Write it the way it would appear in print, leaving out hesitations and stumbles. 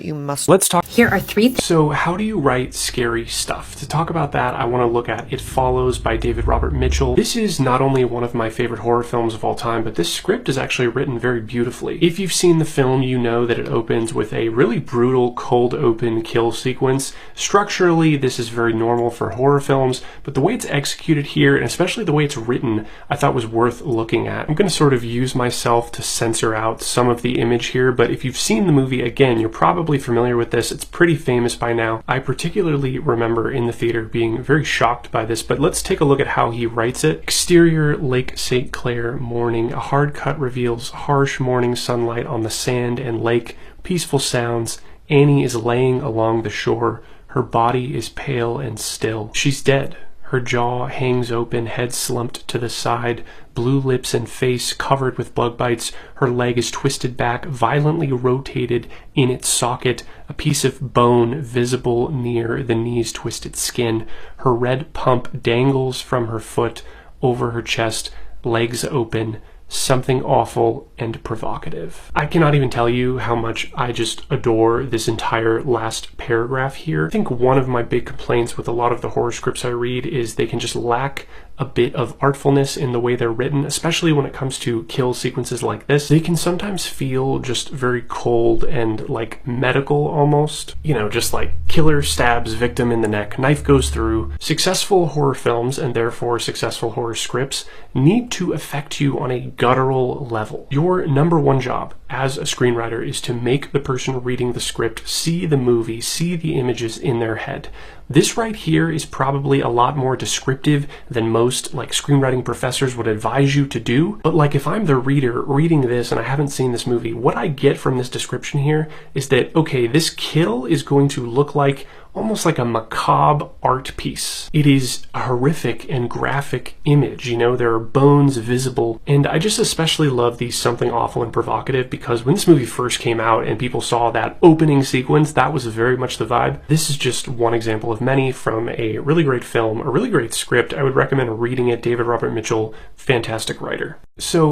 You must. Let's talk. Here are three. So how do you write scary stuff? To talk about that, I want to look at It Follows by David Robert Mitchell. This is not only one of my favorite horror films of all time, but this script is actually written very beautifully. If you've seen the film, you know that it opens with a really brutal, cold open kill sequence. Structurally, this is very normal for horror films, but the way it's executed here, and especially the way it's written, I thought was worth looking at. I'm going to sort of use myself to censor out some of the image here, but if you've seen the movie, again, you're probably familiar with this. It's pretty famous by now. I particularly remember in the theater being very shocked by this, but let's take a look at how he writes it. Exterior, Lake St. Clair, morning. A hard cut reveals harsh morning sunlight on the sand and lake. Peaceful sounds. Annie is laying along the shore. Her body is pale and still. She's dead. Her jaw hangs open, head slumped to the side, blue lips and face covered with bug bites. Her leg is twisted back, violently rotated in its socket, a piece of bone visible near the knee's twisted skin. Her red pump dangles from her foot over her chest, legs open. Something awful and provocative. I cannot even tell you how much I just adore this entire last paragraph here. I think one of my big complaints with a lot of the horror scripts I read is they can just lack a bit of artfulness in the way they're written, especially when it comes to kill sequences like this. They can sometimes feel just very cold and like medical almost. You know, just like killer stabs victim in the neck, knife goes through. Successful horror films, and therefore successful horror scripts, need to affect you on a guttural level. Your number one job as a screenwriter is to make the person reading the script see the movie, see the images in their head. This right here is probably a lot more descriptive than most like screenwriting professors would advise you to do. But like if I'm the reader reading this and I haven't seen this movie, what I get from this description here is that, okay, this kill is going to look like almost like a macabre art piece. It is a horrific and graphic image, you know, there are bones visible, and I just especially love the something awful and provocative because when this movie first came out and people saw that opening sequence, that was very much the vibe. This is just one example of many from a really great film, a really great script. I would recommend reading it. David Robert Mitchell, fantastic writer. So